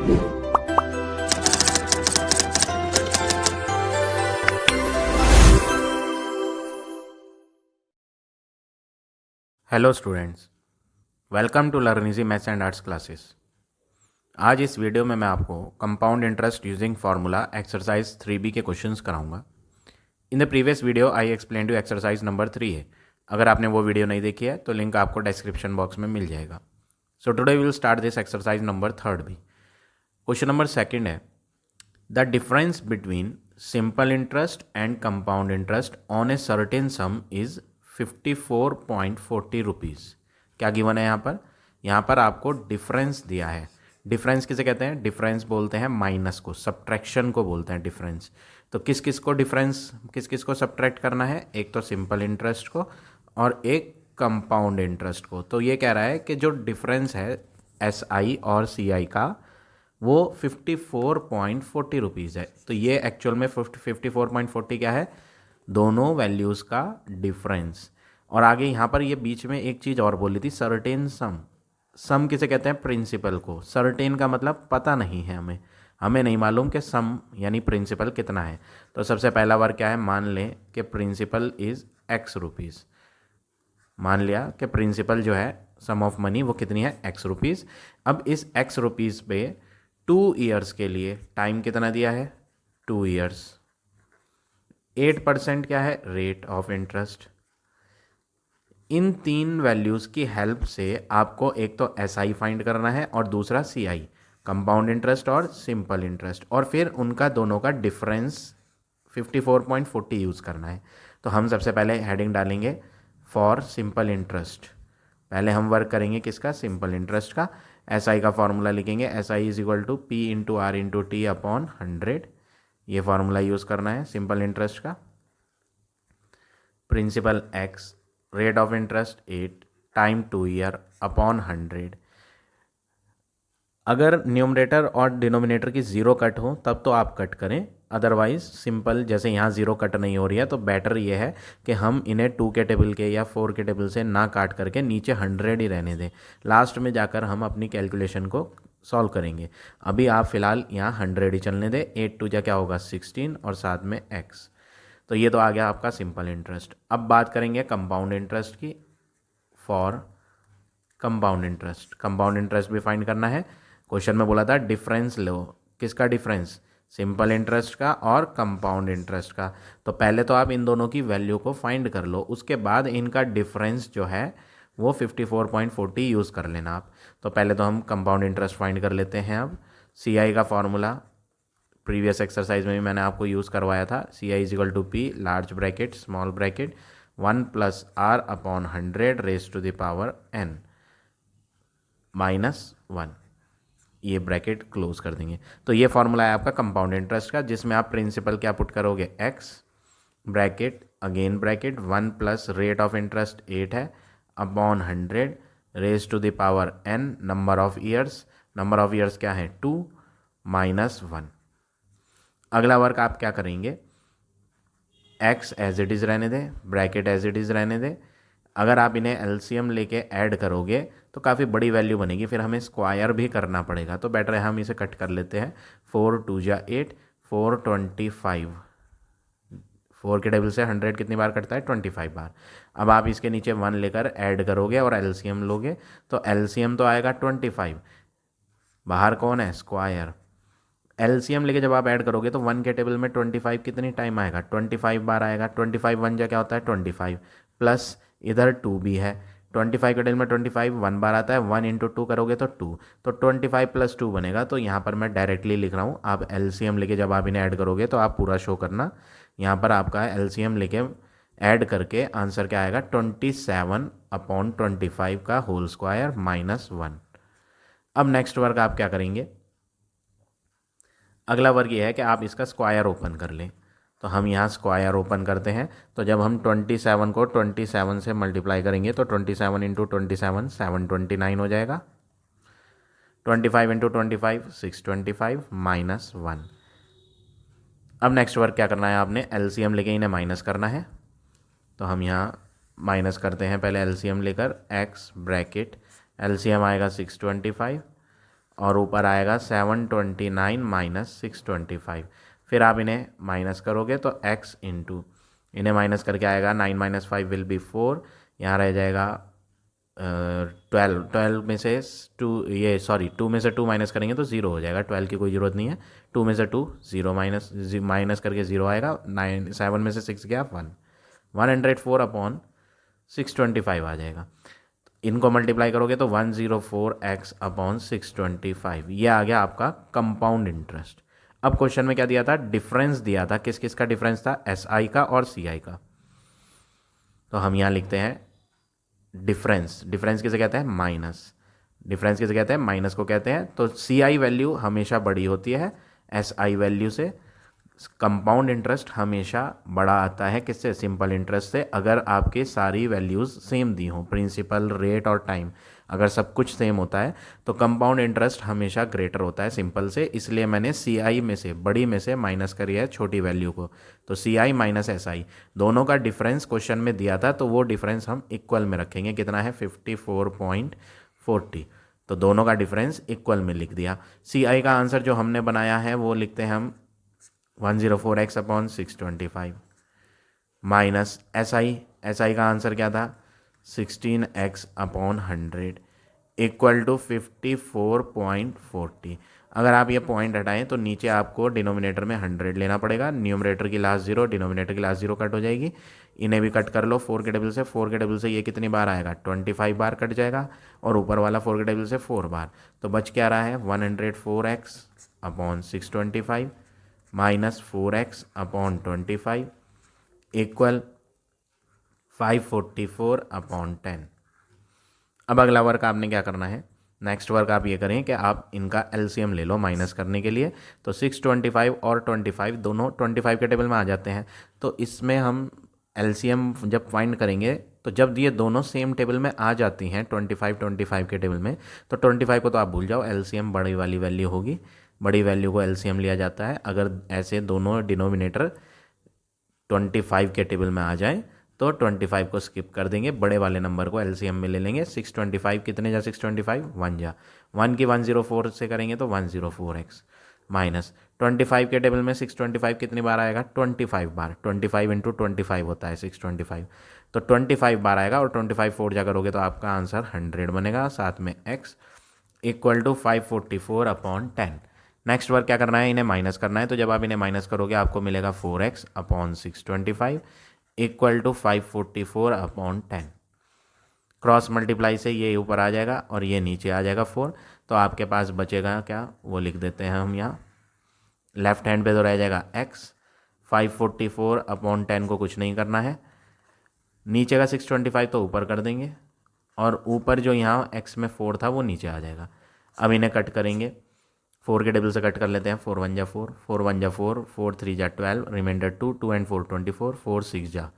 Hello students, welcome to learn easy maths and arts classes. आज इस video में मैं आपको compound interest using formula exercise 3B के क्वेश्चंस कराऊंगा। In the previous video I explain to exercise number 3 है। अगर आपने वो वीडियो नहीं देखी है तो लिंक आपको डिस्क्रिप्शन बॉक्स में मिल जाएगा। So today we will start this exercise number 3 भी। क्वेश्चन नंबर 2 है, the difference between simple interest and compound interest on a certain sum is 54.40 rupees. क्या गिवन है यहाँ पर आपको डिफरेंस दिया है। डिफरेंस किसे कहते हैं? डिफरेंस बोलते हैं माइनस को, सब्ट्रैक्शन को बोलते हैं डिफरेंस। तो किस किस को डिफरेंस, किस किस को सब्ट्रैक्ट करना है? एक तो सिंपल इंटरेस्ट को और एक कंपाउंड इंटरेस्ट को। तो ये कह रहा है कि जो डिफरेंस है SI और CI का वो 54.40 रुपीज़ है। तो ये एक्चुअल में 54.40 क्या है? दोनों वैल्यूज़ का डिफरेंस। और आगे यहाँ पर ये बीच में एक चीज़ और बोली थी, सर्टेन सम। सम किसे कहते हैं? प्रिंसिपल को। सर्टेन का मतलब पता नहीं है, हमें नहीं मालूम कि सम यानी प्रिंसिपल कितना है। तो सबसे पहला वर्ग क्या है? मान लें कि प्रिंसिपल इज़ X रुपीज़। मान लिया कि प्रिंसिपल जो है सम ऑफ मनी वो कितनी है? X rupees. अब इस X रुपीज़ पे 2 ईयर्स के लिए टाइम कितना दिया है? 2 ईयर्स। 8% क्या है? Rate of interest. इन तीन वैल्यूज़ की हेल्प से आपको एक तो SI फाइंड करना है और दूसरा CI, कंपाउंड इंटरेस्ट और सिंपल इंटरेस्ट, और फिर उनका दोनों का डिफरेंस 54.40 यूज़ करना है। तो हम सबसे पहले हेडिंग डालेंगे फॉर सिंपल इंटरेस्ट। पहले हम वर्क करेंगे किसका? सिंपल इंटरेस्ट का। SI का फॉर्मूला लिखेंगे, SI is equal to P into R into T upon 100। ये फार्मूला यूज़ करना है सिंपल इंटरेस्ट का। Principal X, rate of interest 8, time 2 year upon 100। अगर न्यूमरेटर और डिनोमिनेटर की ज़ीरो कट हो तब तो आप कट करें, अदरवाइज सिंपल, जैसे यहाँ ज़ीरो कट नहीं हो रही है तो बेटर ये है कि हम इन्हें 2 के टेबल के या 4 के टेबल से ना काट करके नीचे 100 ही रहने दें। लास्ट में जाकर हम अपनी कैलकुलेशन को सॉल्व करेंगे। अभी आप फिलहाल यहाँ 100 ही चलने दें। 8 2 जा क्या होगा? 16 और साथ में X। तो ये तो आ गया आपका सिंपल इंटरेस्ट। अब बात करेंगे कंपाउंड इंटरेस्ट की। For compound interest, compound interest भी फाइंड करना है। क्वेश्चन में बोला था डिफरेंस लो। किसका डिफरेंस? सिंपल इंटरेस्ट का और कंपाउंड इंटरेस्ट का। तो पहले तो आप इन दोनों की वैल्यू को फाइंड कर लो, उसके बाद इनका डिफरेंस जो है वो 54.40 यूज़ कर लेना आप। तो पहले तो हम कंपाउंड इंटरेस्ट फाइंड कर लेते हैं। अब CI का फॉर्मूला प्रीवियस एक्सरसाइज में भी मैंने आपको यूज़ करवाया था। CI is equal to P large bracket small bracket 1 plus R upon 100 raise to the power n minus 1। ये ब्रैकेट क्लोज कर देंगे। तो ये फॉर्मूला है आपका कंपाउंड इंटरेस्ट का, जिसमें आप प्रिंसिपल क्या पुट करोगे? X bracket again bracket 1 plus rate of interest 8 है upon 100 raise to the power n number of years. Number of years क्या है? 2 माइनस 1। अगला वर्क आप क्या करेंगे? X एज इट इज़ रहने दें, ब्रैकेट एज इट इज़ रहने दें। अगर आप इन्हें LCM लेके ऐड करोगे तो काफ़ी बड़ी वैल्यू बनेगी, फिर हमें स्क्वायर भी करना पड़ेगा। तो बेटर है हम इसे कट कर लेते हैं। 4 2 जा 8, 425। 4 के टेबल से 100 कितनी बार कटता है? 25 बार। अब आप इसके नीचे 1 लेकर ऐड करोगे और LCM लोगे तो LCM तो आएगा 25। बाहर कौन है? स्क्वायर। LCM लेके जब आप ऐड करोगे तो 1 के टेबल में 25 कितनी टाइम आएगा? 25 बार आएगा। 25 1 जा क्या होता है? 25 प्लस इधर 2 भी है। 25 के टेबल में 25 1 बार आता है, 1 इंटू 2 करोगे तो 2, तो 25 प्लस 2 बनेगा। तो यहाँ पर मैं डायरेक्टली लिख रहा हूँ। आप LCM लेके जब आप इन्हें ऐड करोगे तो आप पूरा शो करना। यहाँ पर आपका LCM लेके ऐड करके आंसर क्या आएगा? 27 अपॉन 25 का होल स्क्वायर माइनस 1। अब नेक्स्ट वर्क आप क्या करेंगे? अगला वर्ग ये है कि आप इसका स्क्वायर ओपन कर लें। तो हम यहाँ स्क्वायर ओपन करते हैं। तो जब हम 27 को 27 से मल्टीप्लाई करेंगे तो 27 इंटू 27 729 हो जाएगा। 25 इंटू 25 625 माइनस 1। अब नेक्स्ट वर्क क्या करना है? आपने LCM लेके इन्हें माइनस करना है। तो हम यहाँ माइनस करते हैं पहले LCM लेकर। X ब्रैकेट LCM आएगा 625 और ऊपर आएगा 729 माइनस 625। फिर आप इन्हें माइनस करोगे तो x इंटू इन्हें माइनस करके आएगा 9 माइनस 5 विल बी 4, यहाँ रह जाएगा 12 में से 2 में से 2 माइनस करेंगे तो 0 हो जाएगा, 12 की कोई ज़रूरत नहीं है, 2 में से 2 0 माइनस करके 0 आएगा, 7 में से 6 गया 1, 104 अपॉन 625 आ जाएगा। इनको मल्टीप्लाई करोगे तो 104x अपॉन 625, ये आ गया आपका कंपाउंड इंटरेस्ट। अब क्वेश्चन में क्या दिया था, डिफरेंस दिया था, किस किस का डिफरेंस था, SI का और CI का। तो हम यहाँ लिखते हैं डिफरेंस, डिफरेंस किसे कहते हैं, माइनस, डिफरेंस किसे कहते हैं, माइनस को कहते हैं। तो CI वैल्यू हमेशा बड़ी होती है SI वैल्यू से, कंपाउंड इंटरेस्ट हमेशा बड़ा आता है किससे, सिंपल इंटरेस्ट से, अगर आपके सारी वैल्यूज़ सेम दी हों, प्रिंसिपल, रेट और टाइम, अगर सब कुछ सेम होता है तो कंपाउंड इंटरेस्ट हमेशा ग्रेटर होता है सिंपल से। इसलिए मैंने CI में से, बड़ी में से माइनस करी है छोटी वैल्यू को, तो CI माइनस SI दोनों का डिफरेंस क्वेश्चन में दिया था, तो वो डिफरेंस हम इक्वल में रखेंगे, कितना है 54.40, तो दोनों का डिफरेंस इक्वल में लिख दिया। CI का आंसर जो हमने बनाया है वो लिखते हैं हम 104x अपॉन 625 माइनस SI का आंसर क्या था 16x अपॉन 100 इक्वल टू 54.40। अगर आप ये पॉइंट हटाएं तो नीचे आपको डिनोमिनेटर में 100 लेना पड़ेगा, न्यूमरेटर की लास्ट 0, डिनोमिनेटर की लास्ट 0 कट हो जाएगी, इन्हें भी कट कर लो 4 के टेबल से, 4 के टेबल से ये कितनी बार आएगा 25 बार कट जाएगा, और ऊपर वाला 4 के टेबल से 4 बार, तो बच क्या रहा है 104x upon 625 minus 4x upon 25 equal 544 upon 10। अब अगला वर्क आपने क्या करना है, नेक्स्ट वर्क आप ये करें कि आप इनका LCM ले लो माइनस करने के लिए। तो 625 और 25 दोनों 25 के टेबल में आ जाते हैं, तो इसमें हम LCM जब फाइंड करेंगे तो जब ये दोनों सेम टेबल में आ जाती हैं 25 के टेबल में, तो 25 को तो आप भूल जाओ, LCM बड़ी वाली वैल्यू होगी, बड़ी वैल्यू को LCM लिया जाता है। अगर ऐसे दोनों डिनोमिनेटर 25 के टेबल में आ जाए तो 25 को स्किप कर देंगे, बड़े वाले नंबर को LCM में ले लेंगे। 625 कितने जा 625 1 जा, 1 की 104 से करेंगे तो 104x माइनस 25 के टेबल में 625 कितनी बार आएगा 25 बार, 25 इंटू 25 होता है 625, तो 25 बार आएगा, और 25 4 जा करोगे तो आपका आंसर 100 बनेगा, साथ में x equal to 544 upon 10। Next work क्या करना है, इन्हें माइनस करना है, तो जब आप इन्हें माइनस करोगे आपको मिलेगा 4x upon 625 equal to 544 upon 10। Cross multiply से ये ऊपर आ जाएगा और ये नीचे आ जाएगा 4, तो आपके पास बचेगा क्या, वो लिख देते हैं हम यहाँ, लेफ्ट हैंड पे तो रह जाएगा x, 544 अपॉन 10 को कुछ नहीं करना है, नीचे का 625 तो ऊपर कर देंगे, और ऊपर जो यहाँ x में 4 था वो नीचे आ जाएगा। अब इन्हें कट करेंगे, 4 के टेबल से कट कर लेते हैं, 4 1 जा 4, 4 1 जा 4, 4 3 जा 12, रिमाइंडर 2, 2 एंड 4 24, 4 6 जा,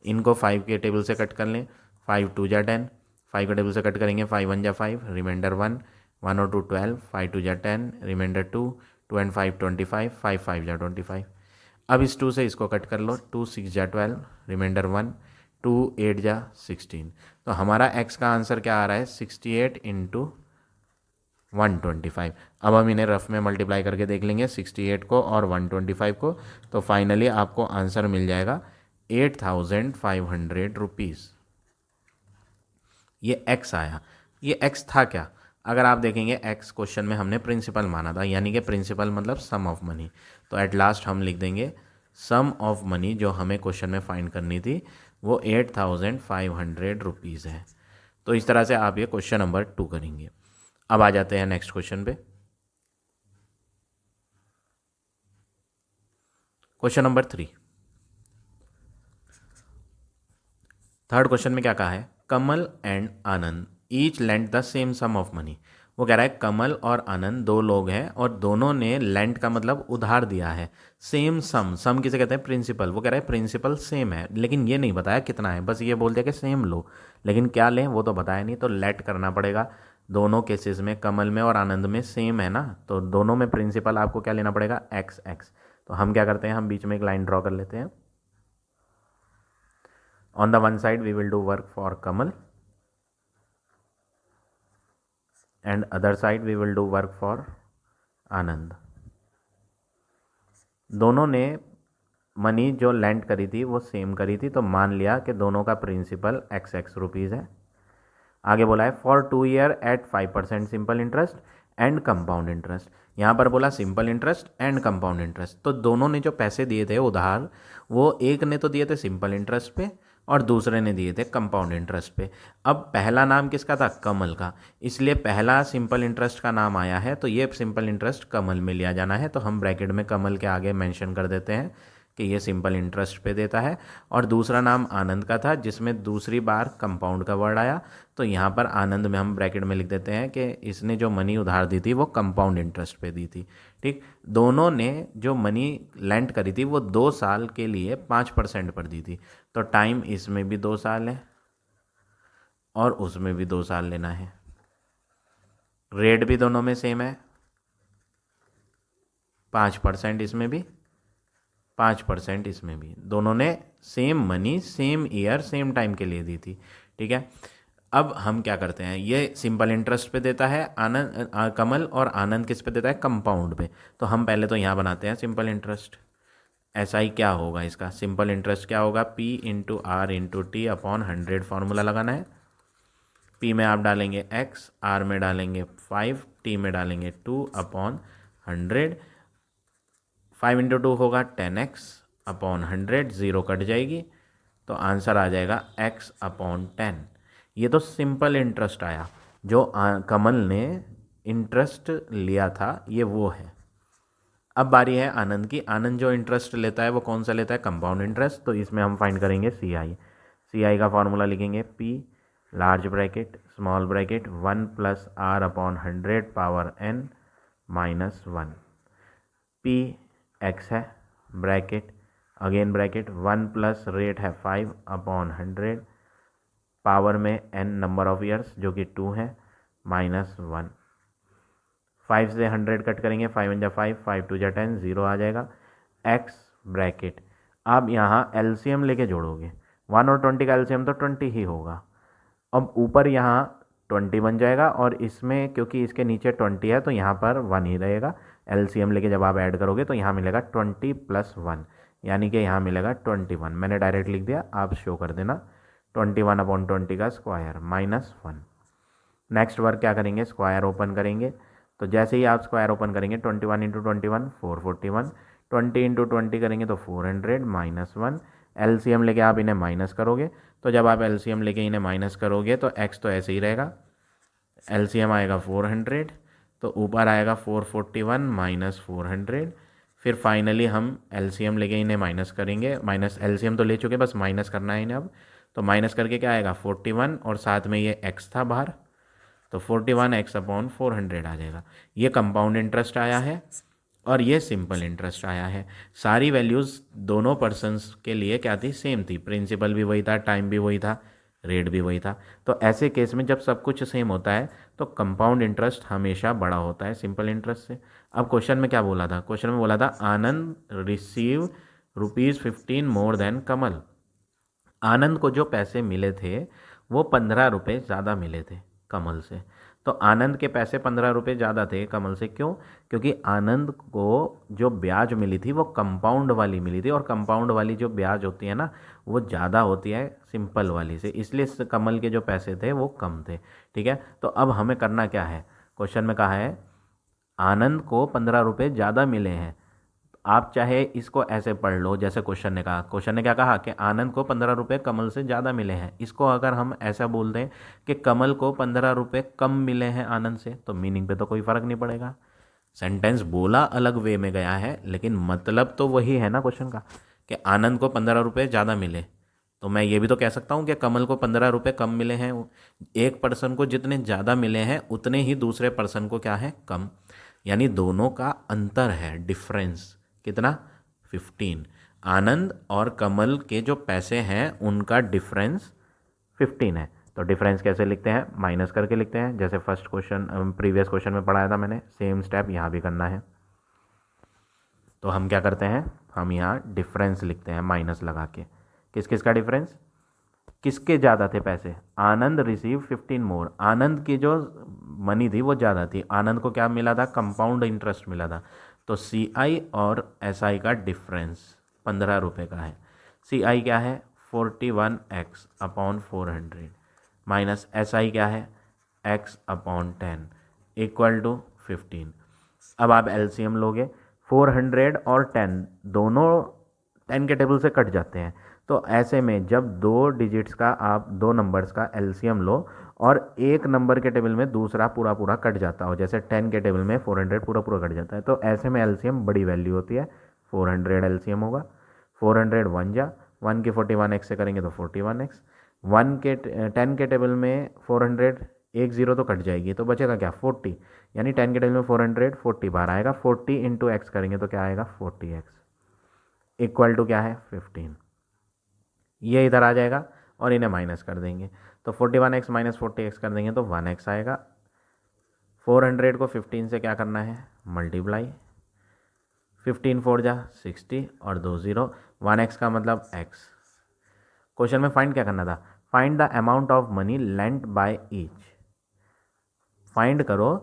इनको 5 के टेबल से कट कर लें, 5 2 जा 10, 5 के टेबल से कट करेंगे, 5 1 जा 5, रिमाइंडर 1, 1 और 2 12, 5 2 जा 10, रिमाइंडर 2, 2 एंड 5 25, 5 5 जा 25। अब इस 2 से इसको कट कर लो, 2 6 जा 12, रिमाइंडर 1, 2 8 जा 16, तो हमारा x का आंसर क्या आ रहा है 68 इंटू 125। अब हम इन्हें रफ में मल्टीप्लाई करके देख लेंगे 68 को और 125 को, तो फाइनली आपको आंसर मिल जाएगा 8500 रुपीज़। ये x आया, ये x था क्या, अगर आप देखेंगे x क्वेश्चन में हमने प्रिंसिपल माना था, यानी कि प्रिंसिपल मतलब सम ऑफ मनी, तो एट लास्ट हम लिख देंगे सम ऑफ मनी जो हमें क्वेश्चन में फाइंड करनी थी वो 8500 रुपीज़ है। तो इस तरह से आप ये क्वेश्चन नंबर 2 करेंगे। अब आ जाते हैं नेक्स्ट क्वेश्चन पे, क्वेश्चन नंबर 3। थर्ड क्वेश्चन में क्या कहा है, Kamal and Anand each lent the same sum of money. वो कह रहा है कमल और आनंद दो लोग हैं और दोनों ने लेंट का मतलब उधार दिया है, सेम सम, सम किसे कहते हैं प्रिंसिपल, वो कह रहा है प्रिंसिपल सेम है, लेकिन ये नहीं बताया कितना है, बस ये बोल दिया कि सेम लो, लेकिन क्या लें वो तो बताया नहीं, तो लेट करना पड़ेगा। दोनों केसेस में कमल में और आनंद में सेम है ना, तो दोनों में प्रिंसिपल आपको क्या लेना पड़ेगा एक्स एक्स। तो हम क्या करते हैं, हम बीच में एक लाइन ड्रॉ कर लेते हैं। On the one side we will do work for Kamal and other side we will do work for Anand. दोनों ने मनी जो लेंड करी थी वो सेम करी थी, तो मान लिया कि दोनों का प्रिंसिपल XX रुपीज़ है। आगे बोला है for 2 year at 5% simple interest and compound interest. यहाँ पर बोला simple interest and compound interest, तो दोनों ने जो पैसे दिए थे उधार, वो एक ने तो दिए थे सिंपल इंटरेस्ट पे और दूसरे ने दिए थे कंपाउंड इंटरेस्ट पे। अब पहला नाम किसका था? कमल का, इसलिए पहला सिंपल इंटरेस्ट का नाम आया है, तो ये सिंपल इंटरेस्ट कमल में लिया जाना है। तो हम ब्रैकेट में कमल के आगे मेंशन कर देते हैं कि ये सिंपल इंटरेस्ट पे देता है। और दूसरा नाम आनंद का था जिसमें दूसरी बार कंपाउंड का वर्ड आया, तो यहाँ पर आनंद में हम ब्रैकेट में लिख देते हैं कि इसने जो मनी उधार दी थी वो कंपाउंड इंटरेस्ट पे दी थी। ठीक, दोनों ने जो मनी लेंड करी थी वो 2 साल के लिए 5% पर दी थी, तो टाइम इसमें भी 2 साल है और उसमें भी 2 साल लेना है। रेट भी दोनों में सेम है, 5% इसमें भी, 5% इसमें भी, दोनों ने same money same year same time के लिए दी थी। ठीक है, अब हम क्या करते हैं, ये सिंपल इंटरेस्ट पे देता है आनंद कमल, और आनंद किस पे देता है? कंपाउंड पे। तो हम पहले तो यहाँ बनाते हैं सिंपल इंटरेस्ट। ऐसा ही क्या होगा इसका? सिंपल इंटरेस्ट क्या होगा? P into R into T upon 100 formula लगाना है। P में आप डालेंगे x, R में डालेंगे 5, T में डालेंगे 2 अपॉन 100। 5 इंटू 2 होगा 10x अपॉन 100, 0 कट जाएगी, तो आंसर आ जाएगा x अपॉन 10। ये तो सिंपल इंटरेस्ट आया, जो कमल ने इंटरेस्ट लिया था ये वो है। अब बारी है आनंद की। आनंद जो इंटरेस्ट लेता है वो कौन सा लेता है? Compound interest. तो इसमें हम फाइंड करेंगे CI का फॉर्मूला लिखेंगे P large bracket small bracket 1 plus R upon 100 power n minus 1। P x है, bracket again bracket 1 plus rate है 5 अपॉन 100 पावर में n नंबर ऑफ ईयर्स जो कि 2 है माइनस 1। 5 से 100 कट करेंगे, 5 1 जा 5, 5 2 जा 10, 0 आ जाएगा। x ब्रैकेट, आप यहाँ LCM लेके जोड़ोगे, 1 और 20 का LCM तो 20 ही होगा। अब ऊपर यहाँ 20 बन जाएगा और इसमें क्योंकि इसके नीचे 20 है तो यहाँ पर 1 ही रहेगा। LCM लेके जब आप ऐड करोगे तो यहाँ मिलेगा 20 प्लस 1, यानी कि यहाँ मिलेगा 21। मैंने डायरेक्ट लिख दिया, आप शो कर देना। 21 अपॉन 20 का स्क्वायर माइनस 1। नेक्स्ट वर्क क्या करेंगे? स्क्वायर ओपन करेंगे, तो जैसे ही आप स्क्वायर ओपन करेंगे 21 इंटू 21 441, 20 इंटू 20 करेंगे तो 400 माइनस 1। LCM लेके आप इन्हें माइनस करोगे, तो जब आप LCM लेके इन्हें माइनस करोगे तो x तो ऐसे ही रहेगा, LCM आएगा 400, तो ऊपर आएगा 441 माइनस 400। फिर फाइनली हम LCM लेके इन्हें माइनस करेंगे, माइनस LCM तो ले चुके, बस माइनस करना है इन्हें अब। तो माइनस करके क्या आएगा? 41 और साथ में ये x था बाहर, तो 41x अपॉन 400 आ जाएगा। ये कंपाउंड इंटरेस्ट आया है और ये सिंपल इंटरेस्ट आया है। सारी वैल्यूज़ दोनों पर्सनस के लिए क्या थी? सेम थी, प्रिंसिपल भी वही था, टाइम भी वही था, रेट भी वही था। तो ऐसे केस में जब सब कुछ सेम होता है तो कंपाउंड इंटरेस्ट हमेशा बड़ा होता है सिंपल इंटरेस्ट से। अब क्वेश्चन में क्या बोला था? क्वेश्चन में बोला था आनंद रिसीव ₹15 मोर देन कमल। आनंद को जो पैसे मिले थे वो 15 रुपये ज़्यादा मिले थे कमल से। तो आनंद के पैसे 15 रुपये ज़्यादा थे कमल से, क्यों? क्योंकि आनंद को जो ब्याज मिली थी वो कंपाउंड वाली मिली थी, और कंपाउंड वाली जो ब्याज होती है ना वो ज़्यादा होती है सिंपल वाली से, इसलिए कमल के जो पैसे थे वो कम थे। ठीक है, तो अब हमें करना क्या है? क्वेश्चन में कहा है आनंद को 15 रुपये ज़्यादा मिले हैं। आप चाहे इसको ऐसे पढ़ लो जैसे क्वेश्चन ने कहा। क्वेश्चन ने क्या कहा कि आनंद को 15 रुपये कमल से ज़्यादा मिले हैं। इसको अगर हम ऐसा बोल दें कि कमल को 15 रुपये कम मिले हैं आनंद से, तो मीनिंग पे तो कोई फ़र्क नहीं पड़ेगा। सेंटेंस बोला अलग वे में गया है लेकिन मतलब तो वही है ना क्वेश्चन का, कि आनंद को 15 रुपये ज़्यादा मिले। तो मैं ये भी तो कह सकता हूँ कि कमल को 15 रुपये कम मिले हैं। एक पर्सन को जितने ज़्यादा मिले हैं उतने ही दूसरे पर्सन को क्या है? कम। यानी दोनों का अंतर है, डिफरेंस कितना? 15। आनंद और कमल के जो पैसे हैं उनका डिफरेंस 15 है। तो डिफरेंस कैसे लिखते हैं? माइनस करके लिखते हैं, जैसे फर्स्ट क्वेश्चन प्रीवियस क्वेश्चन में पढ़ाया था मैंने, सेम स्टेप यहाँ भी करना है। तो हम क्या करते हैं? हम यहाँ डिफरेंस लिखते हैं माइनस लगा के। किस किस का डिफरेंस? किसके ज़्यादा थे पैसे? आनंद रिसीव 15 मोर। आनंद की जो मनी थी वो ज़्यादा थी। आनंद को क्या मिला था? कंपाउंड इंटरेस्ट मिला था। तो CI और SI का डिफरेंस 15 रुपये का है। CI क्या है? 41x अपॉन 400 माइनस SI क्या है? x upon 10 equal to 15। अब आप LCM लोगे, 400 और 10 दोनों 10 के टेबल से कट जाते हैं। तो ऐसे में जब दो डिजिट्स का आप दो नंबर्स का LCM लो और एक नंबर के टेबल में दूसरा पूरा पूरा कट जाता हो, जैसे 10 के टेबल में 400 पूरा पूरा कट जाता है, तो ऐसे में LCM बड़ी वैल्यू होती है। 400 LCM होगा। 400 1 जा 1 की 41x से करेंगे तो 41x। 10 के टेबल में 400 एक जीरो तो कट जाएगी, तो बचेगा क्या? 40। यानी 10 के टेबल में 400 40 बार आएगा। 40 इंटू एक्स करेंगे तो क्या आएगा? 40x इक्वल टू क्या है? 15। ये इधर आ जाएगा और इन्हें माइनस कर देंगे, तो 41x माइनस 40x कर देंगे तो 1x आएगा। 400 को 15 से क्या करना है? मल्टीप्लाई। 15 4 जा 60 और 2 0। 1x का मतलब x। क्वेश्चन में फाइंड क्या करना था? Find the amount of money lent by each. Find करो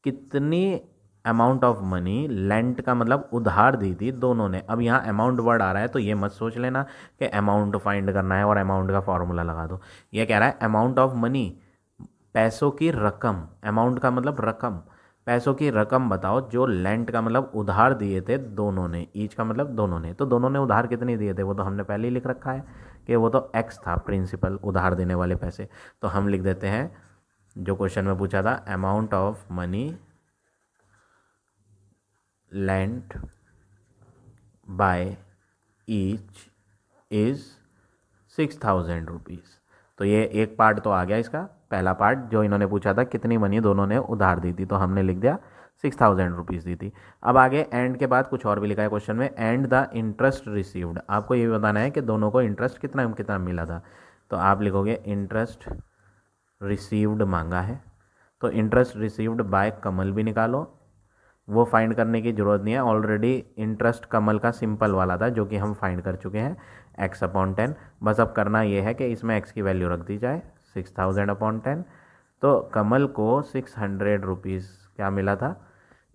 कितनी अमाउंट ऑफ मनी लेंट का मतलब उधार दी थी दोनों ने। अब यहाँ अमाउंट वर्ड आ रहा है तो ये मत सोच लेना कि अमाउंट फाइंड करना है और अमाउंट का फॉर्मूला लगा दो। ये कह रहा है अमाउंट ऑफ मनी, पैसों की रकम। अमाउंट का मतलब रकम। पैसों की रकम बताओ जो लेंट का मतलब उधार दिए थे दोनों ने। ईच का मतलब दोनों ने। तो दोनों ने उधार कितने दिए थे वो तो हमने पहले ही लिख रखा है कि वो तो एक्स था प्रिंसिपल, उधार देने वाले पैसे। तो हम लिख देते हैं जो क्वेश्चन में पूछा था, amount of money lent by each is 6000 rupees. तो ये एक पार्ट तो आ गया इसका, पहला पार्ट जो इन्होंने पूछा था कितनी मनी दोनों ने उधार दी थी, तो हमने लिख दिया 6000 रुपीज़ दी थी। अब आगे एंड के बाद कुछ और भी लिखा है क्वेश्चन में, एंड द इंटरेस्ट रिसीव्ड। आपको ये बताना है कि दोनों को इंटरेस्ट कितना कितना मिला था। तो आप लिखोगे इंटरेस्ट रिसीव्ड मांगा है, तो इंटरेस्ट रिसीव्ड बाय कमल भी निकालो। वो फाइंड करने की ज़रूरत नहीं है, ऑलरेडी इंटरेस्ट कमल का सिंपल वाला था जो कि हम फाइंड कर चुके हैं, x अपॉन 10। बस अब करना ये है कि इसमें x की वैल्यू रख दी जाए 6000 अपॉन 10। तो कमल को 600 रुपीज़ क्या मिला था?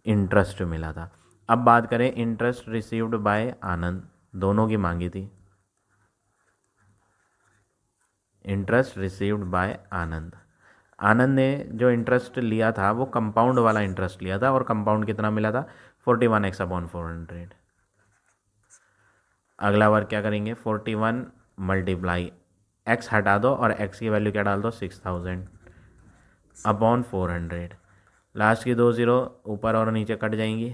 इंटरेस्ट मिला था। अब बात करें इंटरेस्ट रिसीव्ड बाय आनंद, दोनों की मांगी थी। इंटरेस्ट रिसीव्ड बाय आनंद, आनंद ने जो इंटरेस्ट लिया था वो कंपाउंड वाला इंटरेस्ट लिया था, और कंपाउंड कितना मिला था? 41x upon 400। अगला वर्क क्या करेंगे? 41 मल्टीप्लाई x हटा दो और x की वैल्यू क्या डाल दो? 6000 अपॉन 400। लास्ट की 2 0 ऊपर और नीचे कट जाएंगी।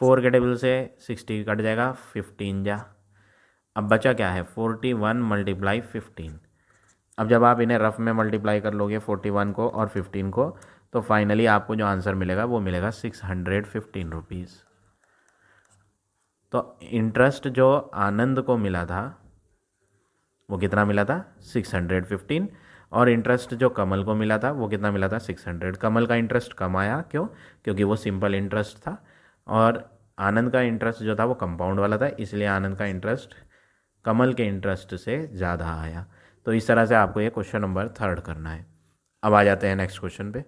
4 के टेबल से 60 कट जाएगा, 15 जा। अब बचा क्या है? 41 मल्टीप्लाई 15। अब जब आप इन्हें रफ में मल्टीप्लाई कर लोगे 41 को और 15 को, तो फाइनली आपको जो आंसर मिलेगा वो मिलेगा 615 रुपीज़। तो इंटरेस्ट जो आनंद को मिला था वो कितना मिला था? 615। और इंटरेस्ट जो कमल को मिला था वो कितना मिला था? 600। कमल का इंटरेस्ट कम आया, क्यों? क्योंकि वो सिंपल इंटरेस्ट था, और आनंद का इंटरेस्ट जो था वो कंपाउंड वाला था, इसलिए आनंद का इंटरेस्ट कमल के इंटरेस्ट से ज़्यादा आया। तो इस तरह से आपको ये क्वेश्चन नंबर 3 करना है। अब आ जाते हैं नेक्स्ट क्वेश्चन पे।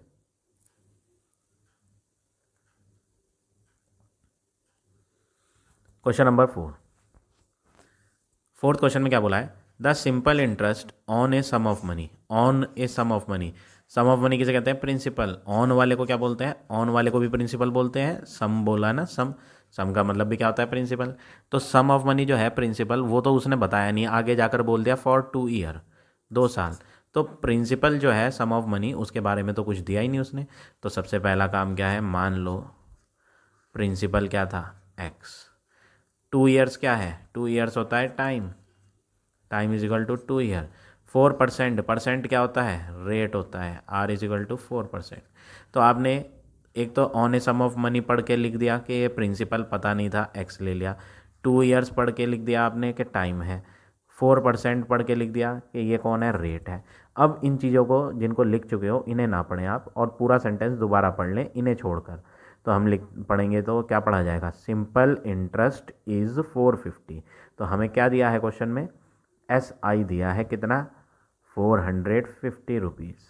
Question number 4। फोर्थ क्वेश्चन में क्या बोला है? The simple interest on a sum of money. On a sum of money, sum of money किसे कहते हैं? प्रिंसिपल। ऑन वाले को क्या बोलते हैं? ऑन वाले को भी प्रिंसिपल बोलते हैं। सम बोला ना, सम, सम का मतलब भी क्या होता है? प्रिंसिपल। तो सम ऑफ मनी जो है प्रिंसिपल, वो तो उसने बताया नहीं, आगे जाकर बोल दिया फॉर 2 ईयर, 2 साल। तो प्रिंसिपल जो है सम ऑफ मनी, उसके बारे में तो कुछ दिया ही नहीं उसने। तो सबसे पहला काम क्या है? मान लो प्रिंसिपल क्या था? एक्स। 2 ईयर्स क्या है? 2 ईयर्स होता है time, time is equal to 2 year. 4%, percent क्या होता है? रेट होता है, आर इज इक्वल टू 4%। तो आपने एक तो on a sum of money पढ़ के लिख दिया कि ये प्रिंसिपल पता नहीं था, एक्स ले लिया। 2 ईयर्स पढ़ के लिख दिया आपने कि टाइम है। 4% पढ़ के लिख दिया कि ये कौन है? रेट है। अब इन चीज़ों को जिनको लिख चुके हो इन्हें ना पढ़ें आप, और पूरा सेंटेंस दोबारा पढ़ लें इन्हें छोड़कर। तो हम लिख पढ़ेंगे तो क्या पढ़ा जाएगा? Simple interest is 450। तो हमें क्या दिया है क्वेश्चन में? SI दिया है कितना 450 रुपीज़,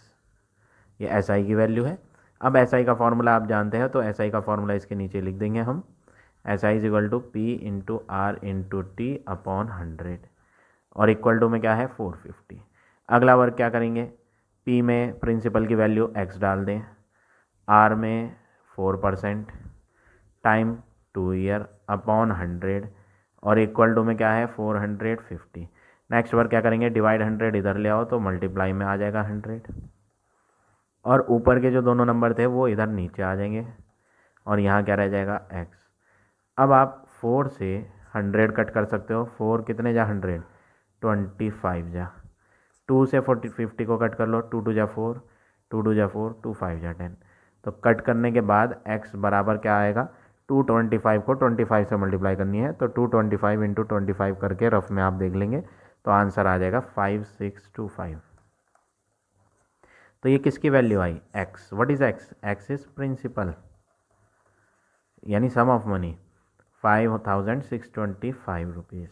ये SI की वैल्यू है। अब SI का फॉर्मूला आप जानते हैं, तो SI का फॉर्मूला इसके नीचे लिख देंगे हम, SI is equal to P into R into T upon 100 और इक्वल टू में क्या है 450। अगला वर्क क्या करेंगे, P में प्रिंसिपल की वैल्यू x डाल दें, R में 4%, टाइम 2 ईयर अपॉन 100 और इक्वल टू में क्या है 450। नेक्स्ट वर्क क्या करेंगे, डिवाइड 100 इधर ले आओ तो मल्टीप्लाई में आ जाएगा 100 और ऊपर के जो दोनों नंबर थे वो इधर नीचे आ जाएंगे और यहाँ क्या रह जाएगा x। अब आप 4 से 100 कट कर सकते हो, 4 कितने जा 100 25 जा, 2 से 50 को कट कर लो, 2 2 जा 4, 2 2 जा 4, 2 5 जा 10। तो कट करने के बाद x बराबर क्या आएगा, 225 को 25 से मल्टीप्लाई करनी है तो 225 इंटू 25 करके रफ में आप देख लेंगे तो आंसर आ जाएगा 5625। तो ये किसकी वैल्यू आई, x। What is x, x is principal यानी सम ऑफ मनी 5625 रुपीज़।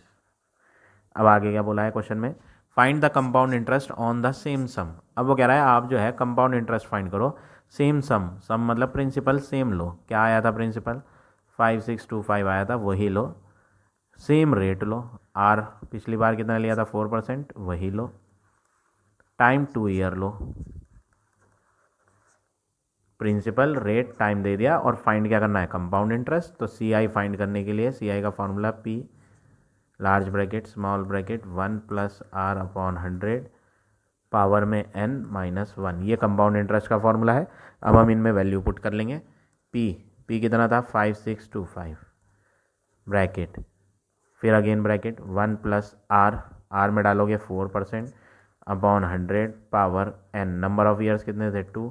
अब आगे क्या बोला है क्वेश्चन में, find the compound interest on the same sum. अब वो कह रहा है आप जो है कंपाउंड इंटरेस्ट फाइंड करो सेम सम, सम मतलब प्रिंसिपल सेम लो। क्या आया था प्रिंसिपल 5625 आया था, वही लो। सेम रेट लो, आर पिछली बार कितना लिया था 4%, वही लो। टाइम 2 ईयर लो, प्रिंसिपल रेट टाइम दे दिया और फाइंड क्या करना है कंपाउंड इंटरेस्ट। तो CI फाइंड करने के लिए CI का formula P large bracket small bracket 1 plus R upon 100 power में n माइनस 1, ये कंपाउंड इंटरेस्ट का फॉर्मूला है। अब हम इनमें वैल्यू पुट कर लेंगे। P कितना था 5625 ब्रैकेट, फिर अगेन ब्रैकेट 1 प्लस R में डालोगे 4% upon 100 power n, number of years कितने थे 2,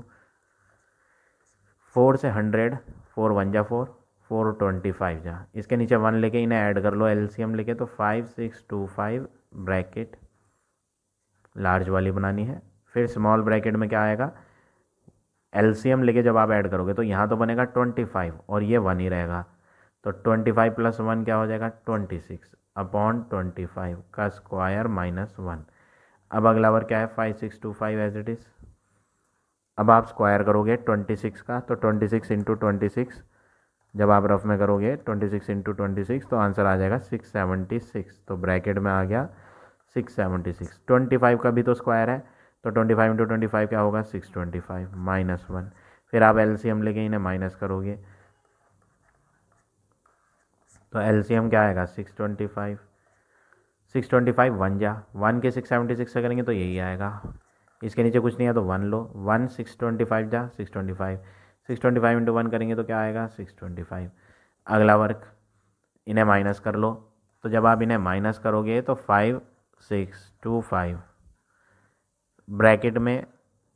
4 से 100, 4 1 जा 4, 425 जा, इसके नीचे 1 लेके इन्हें ऐड कर लो LCM लेके, तो 5625 ब्रैकेट लार्ज वाली बनानी है। फिर स्मॉल ब्रैकेट में क्या आएगा, LCM लेके जब आप ऐड करोगे तो यहाँ तो बनेगा 25 और ये 1 ही रहेगा, तो 25 प्लस 1 क्या हो जाएगा 26 अपॉन 25 का स्क्वायर माइनस 1। अब अगला वर्क क्या है 5625 एज इट इज़। अब आप स्क्वायर करोगे 26 का, तो 26 इंटू 26 जब आप रफ में करोगे 26 इंटू 26 तो आंसर आ जाएगा 676, तो ब्रैकेट में आ गया 676। 25 का भी तो स्क्वायर है, तो 25 इंटू 25 क्या होगा 625 माइनस 1। फिर आप LCM लेके इन्हें माइनस करोगे तो LCM क्या आएगा 625, 625 1 जा, 1 के 676 से करेंगे तो यही आएगा। इसके नीचे कुछ नहीं है तो 1 लो, 1 625 जा 625, 625 इंटू 1 करेंगे तो क्या आएगा 625। अगला वर्क इन्हें माइनस कर लो, तो जब आप इन्हें माइनस करोगे तो 5625 ब्रैकेट में,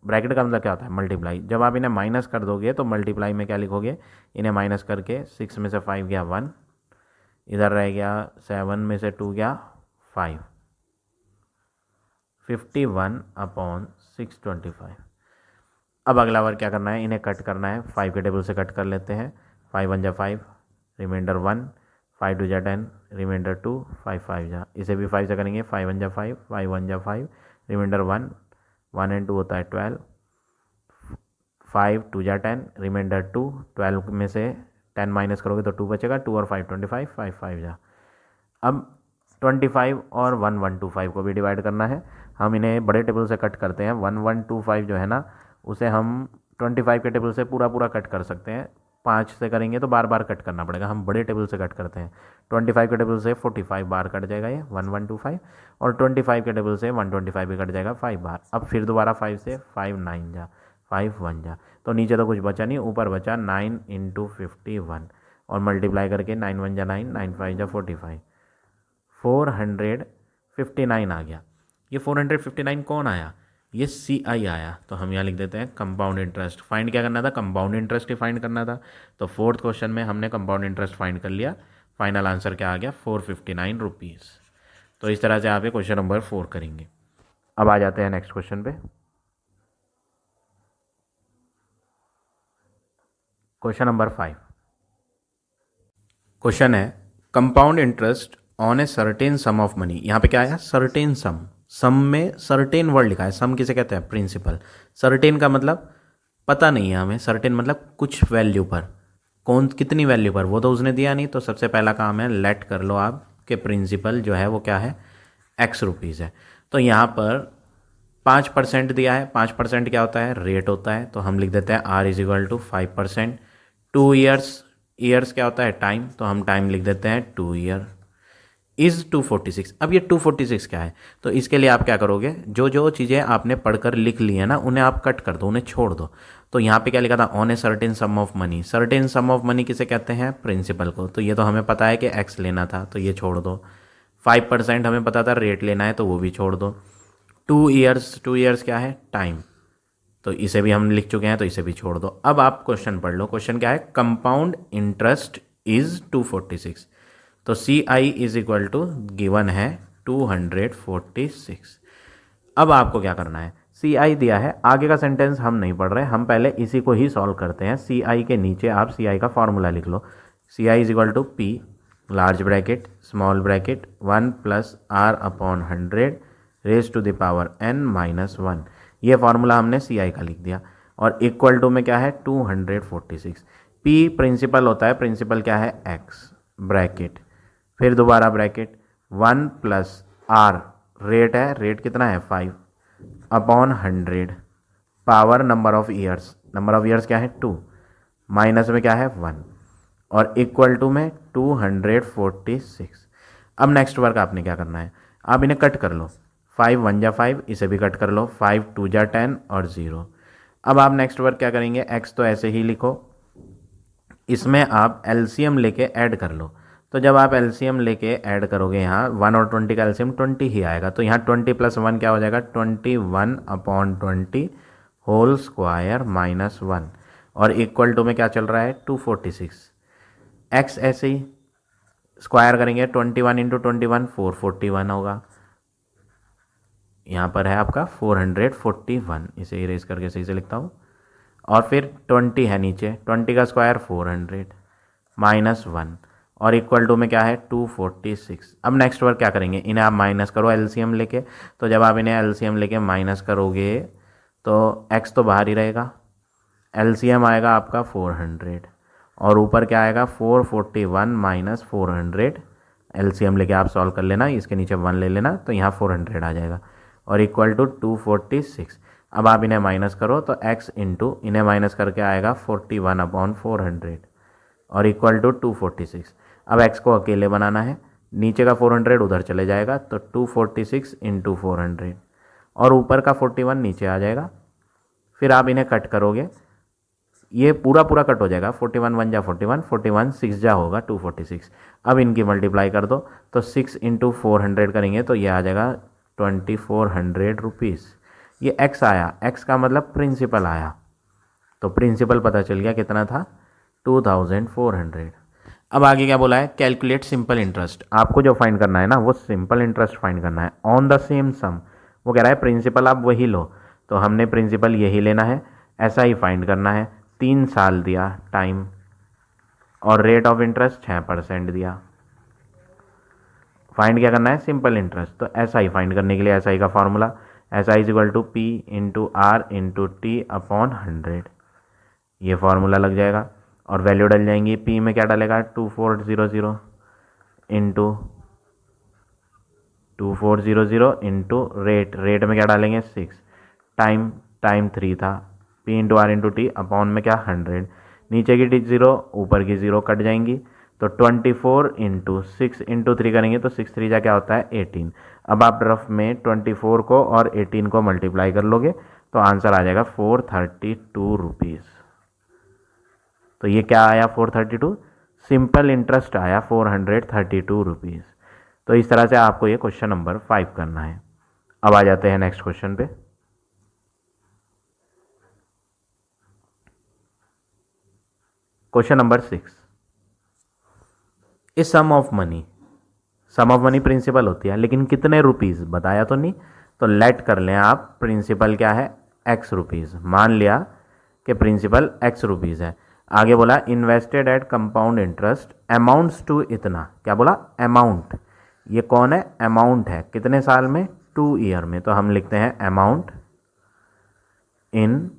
ब्रैकेट का मतलब क्या होता है मल्टीप्लाई, जब आप इन्हें माइनस कर दोगे तो मल्टीप्लाई में क्या लिखोगे, इन्हें माइनस करके 6 में से 5 गया 1, इधर रह गया 7 में से 2 गया 5, 51 अपॉन 625। अब अगला वर्क क्या करना है, इन्हें कट करना है, 5 के टेबल से कट कर लेते हैं, 5 1 जा 5 रिमाइंडर 1, 5 2 जा 10 रिमाइंडर 2, 5 5 जा, इसे भी 5 से करेंगे, 5 1 जा 5, 5 1 जा 5 रिमाइंडर 1, 1 एंड 2 होता है 12, 5 2 जा 10 रिमाइंडर 2, 12 में से 10 माइनस करोगे तो 2 बचेगा, 2 और 5 25, 5 5 जा। अब 25 और 1125 को भी डिवाइड करना है, हम इन्हें बड़े टेबल से कट करते हैं। 1125 जो है ना उसे हम 25 के टेबल से पूरा पूरा कट कर सकते हैं, 5 से करेंगे तो बार बार कट करना पड़ेगा, हम बड़े टेबल से कट करते हैं। 25 के टेबल से 45 बार कट जाएगा ये 1125, और 25 के टेबल से 125 भी कट जाएगा 5 बार। अब फिर दोबारा 5 से 5 9 जा, 5 1 जा, तो नीचे तो कुछ बचा नहीं, ऊपर बचा 9 इंटू 51 और मल्टीप्लाई करके 9 1 जा 9, 9 5 जा 45, 459 आ गया। ये 459 कौन आया, ये CI आया, तो हम यहाँ लिख देते हैं कंपाउंड इंटरेस्ट। फाइंड क्या करना था, कंपाउंड इंटरेस्ट ही फाइंड करना था, तो फोर्थ क्वेश्चन में हमने कंपाउंड इंटरेस्ट फाइंड कर लिया। फाइनल आंसर क्या आ गया 459 रुपीज़। तो इस तरह से आप ये क्वेश्चन नंबर 4 करेंगे। अब आ जाते हैं नेक्स्ट क्वेश्चन पे। क्वेश्चन नंबर 5 क्वेश्चन है compound interest on a certain some of money, यहाँ पे क्या आया, सर्टेन सम, सम में सर्टेन वर्ड लिखा है, सम किसे कहते हैं, प्रिंसिपल। सर्टेन का मतलब पता नहीं है हमें, सर्टेन मतलब कुछ वैल्यू पर, कौन कितनी वैल्यू पर वो तो उसने दिया नहीं, तो सबसे पहला काम है लेट कर लो आप कि प्रिंसिपल जो है वो क्या है, एक्स रुपीज़ है। तो यहाँ पर 5% दिया है, 5% क्या होता है, रेट होता है, तो हम लिख देते हैं R is equal to 5%। 2 years, years क्या होता है, टाइम, तो हम टाइम लिख देते हैं 2 ईयर। इज़ 246, अब ये 246 क्या है, तो इसके लिए आप क्या करोगे, जो जो चीज़ें आपने पढ़कर लिख ली है ना उन्हें आप कट कर दो, उन्हें छोड़ दो। तो यहाँ पे क्या लिखा था, on a certain some of money, certain some of money किसे कहते हैं, प्रिंसिपल को, तो ये तो हमें पता है कि एक्स लेना था तो ये छोड़ दो। 5% हमें पता था रेट लेना है तो वो भी छोड़ दो। 2 ईयर्स, 2 ईयर्स क्या है, टाइम, तो इसे भी हम लिख चुके हैं तो इसे भी छोड़ दो। अब आप क्वेश्चन पढ़ लो, क्वेश्चन क्या है, कंपाउंड इंटरेस्ट इज 246, तो सी I is equal to given है 246। अब आपको क्या करना है, सी आई दिया है, आगे का सेंटेंस हम नहीं पढ़ रहे, हम पहले इसी को ही सॉल्व करते हैं। सी आई के नीचे आप सी आई का फॉर्मूला लिख लो, C I is equal to P large bracket small bracket 1 plus R upon 100 raise to the power n minus 1, ये फार्मूला हमने सी आई का लिख दिया। और इक्वल टू में क्या है, 246। पी प्रिंसिपल होता है, प्रिंसिपल क्या है, एक्स ब्रैकेट, फिर दोबारा ब्रैकेट 1 प्लस आर रेट है, रेट कितना है 5 upon 100 power number of years, number of years क्या है 2, माइनस में क्या है 1, और इक्वल टू में 246। अब नेक्स्ट वर्क आपने क्या करना है, आप इन्हें कट कर लो, 5 1 जा 5, इसे भी कट कर लो, 5 2 जा 10 और 0। अब आप नेक्स्ट वर्क क्या करेंगे, x तो ऐसे ही लिखो, इसमें आप एलसीएम लेके ऐड कर लो। तो जब आप एलसीएम लेके ऐड करोगे यहाँ 1 और 20 का एलसीएम 20 ही आएगा, तो यहाँ 20 प्लस 1 क्या हो जाएगा, 21 अपॉन 20 होल स्क्वायर माइनस 1, और इक्वल टू में क्या चल रहा है 246। एक्स ऐसे ही स्क्वायर करेंगे, 21 इंटू 21 441 होगा, यहाँ पर है आपका 441, इसे इरेज करके सही से लिखता हूँ, और फिर 20 है नीचे, 20 का स्क्वायर 400 माइनस 1, और इक्वल टू में क्या है 246। अब नेक्स्ट वर्क क्या करेंगे, इन्हें आप माइनस करो एलसीएम लेके, तो जब आप इन्हें एलसीएम लेके माइनस करोगे तो x तो बाहर ही रहेगा, एलसीएम आएगा आपका 400, और ऊपर क्या आएगा 441 माइनस 400, एलसीएम लेके आप सॉल्व कर लेना, इसके नीचे 1 ले लेना, तो यहाँ 400 आ जाएगा, और इक्वल टू 246। अब आप इन्हें माइनस करो तो x इंटू इन्हें माइनस करके आएगा 41 अपॉन 400, और इक्वल टू 246। अब x को अकेले बनाना है, नीचे का 400 उधर चले जाएगा, तो 246 इंटू 400, और ऊपर का 41 नीचे आ जाएगा। फिर आप इन्हें कट करोगे, ये पूरा पूरा कट हो जाएगा, 41 1 जा 41, 41 6 जा होगा 246। अब इनकी मल्टीप्लाई कर दो, तो 6 इंटू 400 करेंगे तो ये आ जाएगा 2400 रुपीज़। ये x आया, x का मतलब प्रिंसिपल आया, तो प्रिंसिपल पता चल गया कितना था 2400। अब आगे क्या बोला है, कैलकुलेट सिंपल इंटरेस्ट, आपको जो फाइंड करना है ना वो सिंपल इंटरेस्ट फाइंड करना है ऑन द सेम सम। वो कह रहा है प्रिंसिपल आप वही लो, तो हमने प्रिंसिपल यही लेना है, ऐसा ही फाइंड करना है। 3 साल दिया टाइम, और रेट ऑफ इंटरेस्ट 6% दिया, फाइंड क्या करना है, सिंपल इंटरेस्ट। तो ऐसा ही फाइंड करने के लिए ऐसा ही का फॉर्मूला, ऐसा is equal to P into R into T upon 100, ये फार्मूला लग जाएगा, और वैल्यू डल जाएंगी। पी में क्या डालेगा 2400 इंटू 2400 इंटू रेट, रेट में क्या डालेंगे 6, टाइम, टाइम 3 था, P into R into T upon में क्या 100, नीचे की टी 0 ऊपर की 0 कट जाएंगी, तो 24 इंटू 6 इंटू 3 करेंगे तो 6 3 जा क्या होता है 18। अब आप रफ में 24 को और 18 को मल्टीप्लाई कर लोगे तो आंसर आ जाएगा 432 रुपीज़। तो ये क्या आया 432, सिंपल इंटरेस्ट आया 432 रुपीज़। तो इस तरह से आपको ये क्वेश्चन नंबर 5 करना है। अब आ जाते हैं नेक्स्ट क्वेश्चन पे। क्वेश्चन नंबर 6, इस sum of money, sum of money principal होती है लेकिन कितने रुपीज़ बताया तो नहीं, तो लेट कर लें आप प्रिंसिपल क्या है x रुपीज़, मान लिया कि प्रिंसिपल x रुपीज़ है। आगे बोला invested at compound interest amounts to इतना, क्या बोला अमाउंट, ये कौन है, अमाउंट है, कितने साल में, 2 ईयर में। तो हम लिखते हैं अमाउंट इन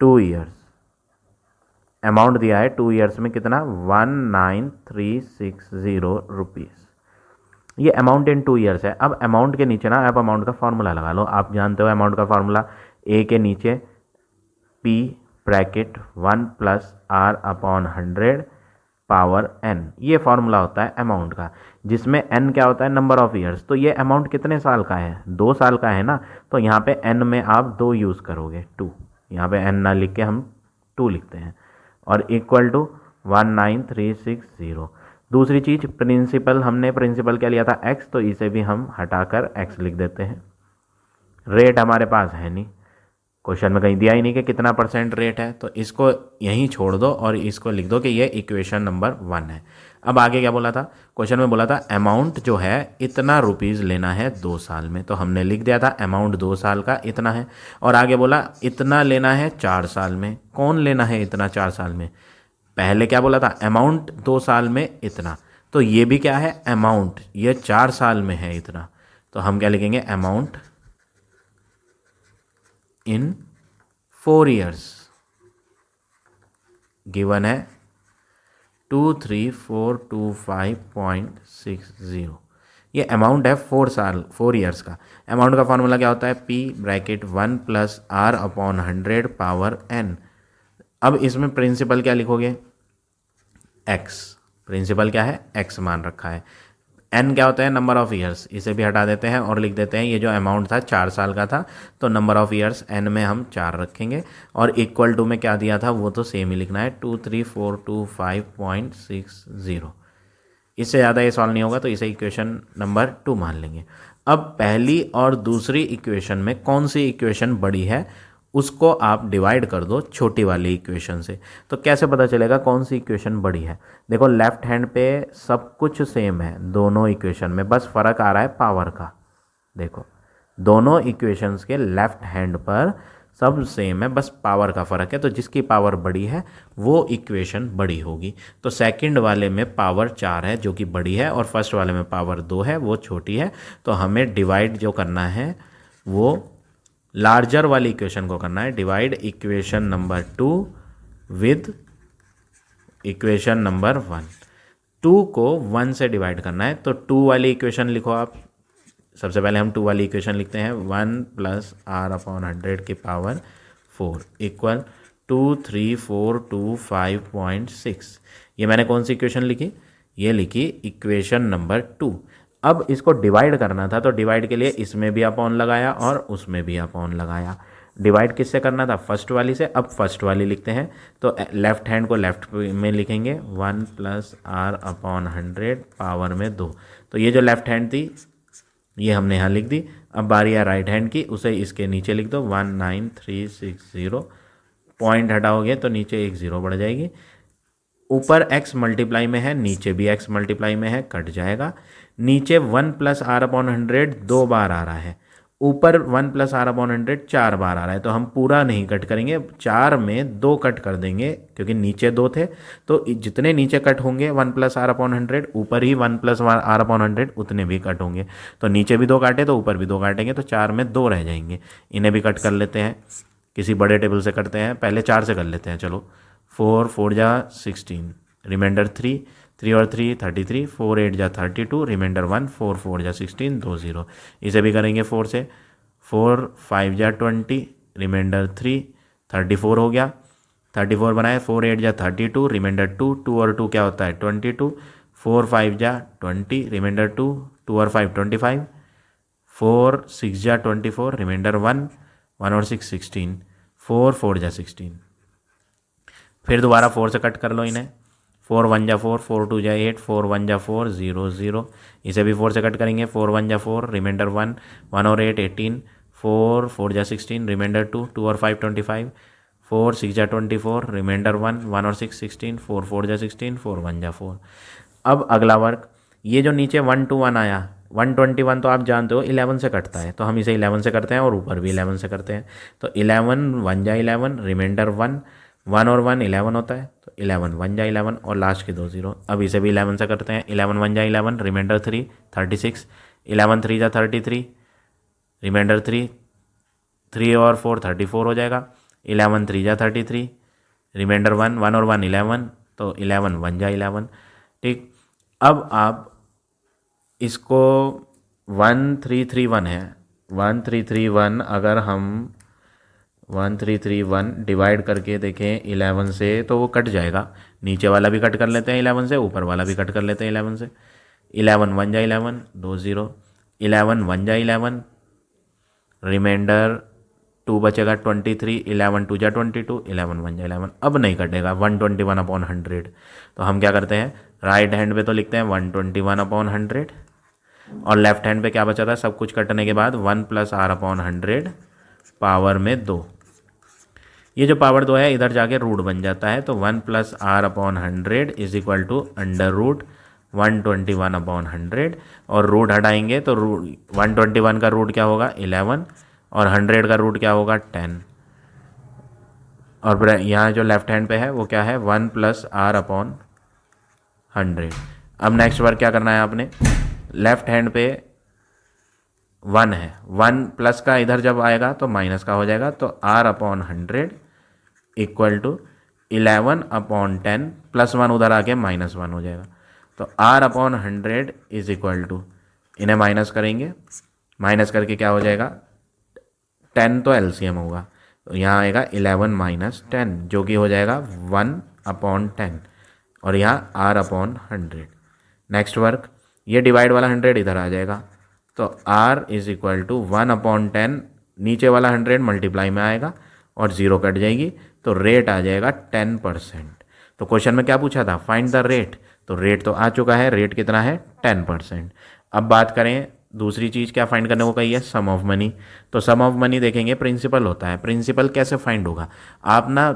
2 ईयर्स। अमाउंट दिया है 2 ईयर्स में कितना, 19,360 रुपीज़। ये अमाउंट इन 2 ईयर्स है। अब अमाउंट के नीचे ना आप अमाउंट का फार्मूला लगा लो। आप जानते हो अमाउंट का फार्मूला, ए के नीचे P bracket 1 plus R upon 100 power N, ये फार्मूला होता है अमाउंट का, जिसमें एन क्या होता है, नंबर ऑफ ईयर्स। तो ये अमाउंट कितने साल का है, 2 साल का है ना, तो यहाँ पे एन में आप 2 यूज़ करोगे, 2। यहाँ पे एन ना लिख के हम 2 लिखते हैं, और इक्वल टू 19,360। दूसरी चीज़ प्रिंसिपल, हमने प्रिंसिपल क्या लिया था, एक्स, तो इसे भी हम हटाकर एक्स लिख देते हैं। रेट हमारे पास है नहीं, क्वेश्चन में कहीं दिया ही नहीं कि कितना % रेट है, तो इसको यहीं छोड़ दो और इसको लिख दो कि ये इक्वेशन नंबर 1 है। अब आगे क्या बोला था, क्वेश्चन में बोला था अमाउंट जो है इतना रुपीज़ लेना है 2 साल में, तो हमने लिख दिया था अमाउंट 2 साल का इतना है। और आगे बोला इतना लेना है 4 साल में। कौन लेना है इतना 4 साल में, पहले क्या बोला था, अमाउंट 2 साल में इतना, तो ये भी क्या है, अमाउंट, ये 4 साल में है इतना, तो हम क्या लिखेंगे, अमाउंट इन 4 ईयर्स। गिवन है 23425.60। ये अमाउंट है 4 ईयर्स का। अमाउंट का फॉर्मूला क्या होता है, P bracket 1 plus R upon 100 power N. अब इसमें प्रिंसिपल क्या लिखोगे, एक्स। प्रिंसिपल क्या है, एक्स मान रखा है। एन क्या होता है, नंबर ऑफ ईयर्स, इसे भी हटा देते हैं और लिख देते हैं ये जो अमाउंट था 4 साल का था, तो नंबर ऑफ ईयर्स एन में हम 4 रखेंगे, और इक्वल टू में क्या दिया था वो तो सेम ही लिखना है, 23425.60। इससे ज़्यादा ये सॉल्व नहीं होगा, तो इसे इक्वेशन नंबर 2 मान लेंगे। अब पहली और दूसरी इक्वेशन में कौन सी इक्वेशन बड़ी है, उसको आप डिवाइड कर दो छोटी वाली इक्वेशन से। तो कैसे पता चलेगा कौन सी इक्वेशन बड़ी है, देखो लेफ्ट हैंड पे सब कुछ सेम है दोनों इक्वेशन में, बस फ़र्क आ रहा है पावर का। देखो दोनों इक्वेशंस के लेफ्ट हैंड पर सब सेम है, बस पावर का फ़र्क है, तो जिसकी पावर बड़ी है वो इक्वेशन बड़ी होगी। तो सेकंड वाले में पावर 4 है जो कि बड़ी है, और फर्स्ट वाले में पावर 2 है वो छोटी है। तो हमें डिवाइड जो करना है वो लार्जर वाली इक्वेशन को करना है, divide equation number 2 with equation number 1। 2 को 1 से डिवाइड करना है, तो 2 वाली इक्वेशन लिखो आप। सबसे पहले हम 2 वाली इक्वेशन लिखते हैं, 1 प्लस आर अपॉन 100 की पावर 4 इक्वल 23425.6। ये मैंने कौन सी इक्वेशन लिखी, ये लिखी इक्वेशन नंबर 2। अब इसको डिवाइड करना था, तो डिवाइड के लिए इसमें भी अपॉन लगाया और उसमें भी अपॉन लगाया। डिवाइड किससे करना था, फर्स्ट वाली से। अब फर्स्ट वाली लिखते हैं, तो लेफ्ट हैंड को लेफ्ट में लिखेंगे, 1 प्लस आर अपॉन 100 पावर में 2। तो ये जो लेफ्ट हैंड थी ये हमने यहाँ लिख दी। अब बारी है राइट हैंड की, उसे इसके नीचे लिख दो, 19,360। पॉइंट हटाओगे तो नीचे एक 0 बढ़ जाएगी। ऊपर x मल्टीप्लाई में है, नीचे भी x मल्टीप्लाई में है, कट जाएगा। नीचे 1 प्लस आर अपॉन 100 2 बार आ रहा है, ऊपर 1 प्लस आर अपॉन 100 4 बार आ रहा है, तो हम पूरा नहीं कट करेंगे, 4 में 2 कट कर देंगे, क्योंकि नीचे 2 थे, तो जितने नीचे कट होंगे 1 प्लस आर अपॉन 100, ऊपर ही 1 प्लस आर अपॉन 100 उतने भी कट होंगे। तो नीचे भी 2 काटे तो ऊपर भी 2 काटेंगे, तो 4 में 2 रह जाएंगे। इन्हें भी कट कर लेते हैं, किसी बड़े टेबल से करते हैं, पहले 4 से कर लेते हैं। चलो 4 4 जा 16, रिमाइंडर 3 3 और 3 33, 4 8 जा 32, रिमाइंडर 1, 4 4 जा 16, 2 0। इसे भी करेंगे 4 से, 4 5 जा 20, रिमाइंडर 3 34 हो गया, 34 बनाए, 4 8 जा 32, रिमाइंडर 2 2 और 2 क्या होता है 22, 4 5 जा 20, रिमाइंडर 2 2 और 5 25, 4 6 जा 24, रिमाइंडर 1 1 और 6 16, 4 4 जा 16। फिर दोबारा 4 से कट कर लो इन्हें, 4 1 जा 4, 4 2 जा 8, 4 1 जा 4 0 0। इसे भी 4 से कट करेंगे, 4 1 जा 4, रिमाइंडर 1 1 और 8 18, 4 4 जा 16, रिमाइंडर 2 2 और 5 25, 4 6 जा 24, रिमाइंडर 1 1 और 6 16, 4 4 जा 16, 4 1 जा 4। अब अगला वर्क, ये जो नीचे 1 2 1 आया, 121 तो आप जानते हो 11 से कटता है, तो हम इसे 11 से करते हैं और ऊपर भी 11 से करते हैं। तो 11 1 जा 11, रिमाइंडर 1 1 और 1 11 होता है, तो 11 1 जा 11 और लास्ट के 2 0। अब इसे भी 11 से करते हैं। 11 1 जा 11, रिमाइंडर 3 36, 11 3 जा 33, रिमाइंडर 3 3 और 4 34 हो जाएगा। 11 3 जा 33, रिमाइंडर 1 1 और 1 11, तो 11 1 जा 11। ठीक, अब आप इसको 1331 है, 1331 अगर हम 1331 डिवाइड करके देखें 11 से तो वो कट जाएगा। नीचे वाला भी कट कर लेते हैं 11 से, ऊपर वाला भी कट कर लेते हैं 11 से। 11 1 जा 11 2 0, 11 1 जा 11, रिमाइंडर 2 बचेगा 23, 11 2 जा 22, 11 1 जा 11। अब नहीं कटेगा 121/100। तो हम क्या करते हैं, राइट हैंड पे तो लिखते हैं 121/100 और लेफ्ट हैंड पे क्या बचा था, सब कुछ कटने के बाद 1 + r/100 पावर में 2। ये जो पावर 2 है इधर जाके रूट बन जाता है, तो 1 + r/100 = √121/100 और रूट हटाएंगे तो 121 का रूट क्या होगा 11 और 100 का रूट क्या होगा 10। और यहाँ जो लेफ्ट हैंड पे है वो क्या है 1 + r/100। अब नेक्स्ट वर्क क्या करना है आपने, लेफ्ट हैंड पे 1 है, 1 प्लस का इधर जब आएगा तो माइनस का हो जाएगा, तो r/100 = 11/10 +1 उधर आके -1 हो जाएगा। तो r/100 = इन्हें माइनस करेंगे, माइनस करके क्या हो जाएगा 10 तो एलसीएम होगा, तो यहाँ आएगा 11 - 10 जो कि हो जाएगा 1/10 और यहाँ r/100। नेक्स्ट वर्क, ये डिवाइड वाला 100 इधर आ जाएगा, तो r = 1/10, नीचे वाला 100 मल्टीप्लाई में आएगा और 0 कट जाएगी, तो रेट आ जाएगा 10%। तो क्वेश्चन में क्या पूछा था, फाइंड द रेट, तो रेट तो आ चुका है, रेट कितना है 10%। अब बात करें दूसरी चीज़ क्या फाइंड करने को कही है, सम ऑफ मनी। तो सम ऑफ मनी देखेंगे प्रिंसिपल होता है, प्रिंसिपल कैसे फाइंड होगा, आप ना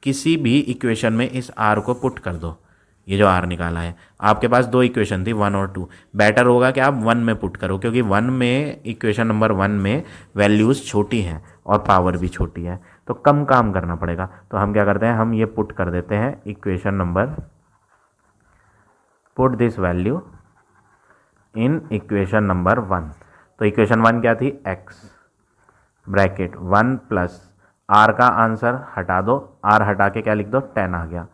किसी भी इक्वेशन में इस r को पुट कर दो। ये जो r निकाला है, आपके पास 2 इक्वेशन थी 1 और 2, बेटर होगा कि आप 1 में पुट करो, क्योंकि 1 में इक्वेशन नंबर 1 में वैल्यूज़ छोटी हैं और पावर भी छोटी है, तो कम काम करना पड़ेगा। तो हम क्या करते हैं, हम ये पुट कर देते हैं equation number, put this value in equation number 1। तो इक्वेशन 1 क्या थी, x ब्रैकेट 1 + r का आंसर हटा दो, r हटा के क्या लिख दो 10 आ गया,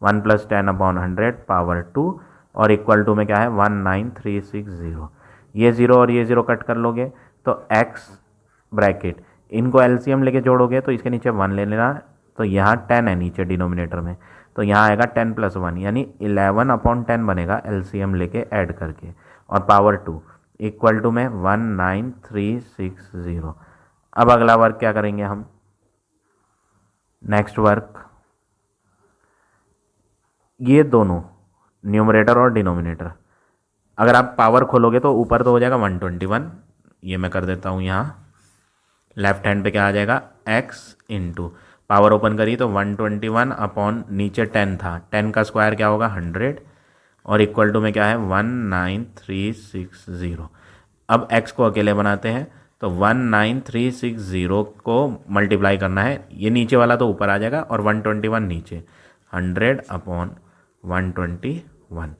1 + 10/100 पावर 2 और इक्वल टू में क्या है 19360। ये 0 और ये 0 कट कर लोगे तो x ब्रैकेट, इनको एलसीएम लेके जोड़ोगे तो इसके नीचे 1 ले लेना, तो यहाँ 10 है नीचे डिनोमिनेटर में, तो यहाँ आएगा 10 + 1 यानी 11/10 बनेगा एलसीएम लेके ऐड करके, और पावर 2 इक्वल टू में 19360। अब अगला वर्क क्या करेंगे हम, नेक्स्ट वर्क, ये दोनों न्यूमरेटर और डिनोमिनेटर, अगर आप पावर खोलोगे तो ऊपर तो हो जाएगा 121, ये मैं कर देता हूँ यहाँ, लेफ्ट हैंड पे क्या आ जाएगा x इंटू पावर ओपन करी तो 121 अपॉन नीचे 10 था, 10 का स्क्वायर क्या होगा 100 और इक्वल टू में क्या है 19360। अब x को अकेले बनाते हैं तो 19360 को मल्टीप्लाई करना है, ये नीचे वाला तो ऊपर आ जाएगा और 121 नीचे, 100/121।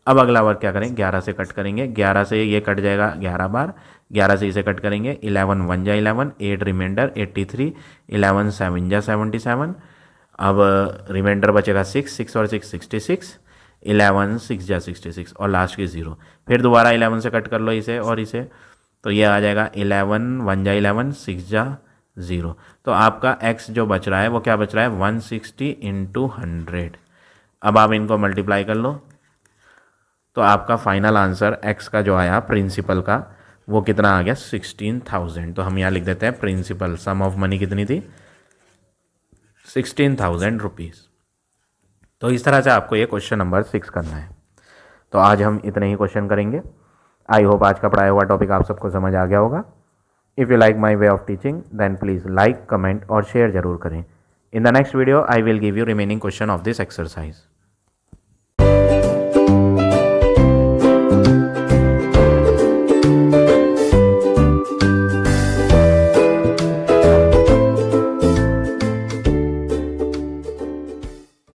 अब अगला वर्क क्या करें, 11 से कट करेंगे, 11 से ये कट जाएगा 11 बार, 11 से इसे कट करेंगे, 11 1 जा 11, 8 रिमाइंडर 83, 11 7 जा 77, अब रिमाइंडर बचेगा 6, 6 और 6 66, 11 6 जा 66 और लास्ट की 0। फिर दोबारा 11 से कट कर लो इसे और इसे, तो ये आ जाएगा 11 1 जा 11, 6 जा 0। तो आपका x जो बच रहा है वो क्या बच रहा है 160 × 100। अब आप इनको मल्टीप्लाई कर लो तो आपका फाइनल आंसर x का जो आया प्रिंसिपल का वो कितना आ गया 16,000। तो हम यहाँ लिख देते हैं प्रिंसिपल सम ऑफ मनी कितनी थी 16,000 रुपीज़। तो इस तरह से आपको ये क्वेश्चन नंबर 6 करना है। तो आज हम इतने ही क्वेश्चन करेंगे। आई होप आज का पढ़ाया हुआ टॉपिक आप सबको समझ आ गया होगा। If you like my way of teaching then please like, comment और शेयर जरूर करें। In the next video I will give you remaining question of this exercise.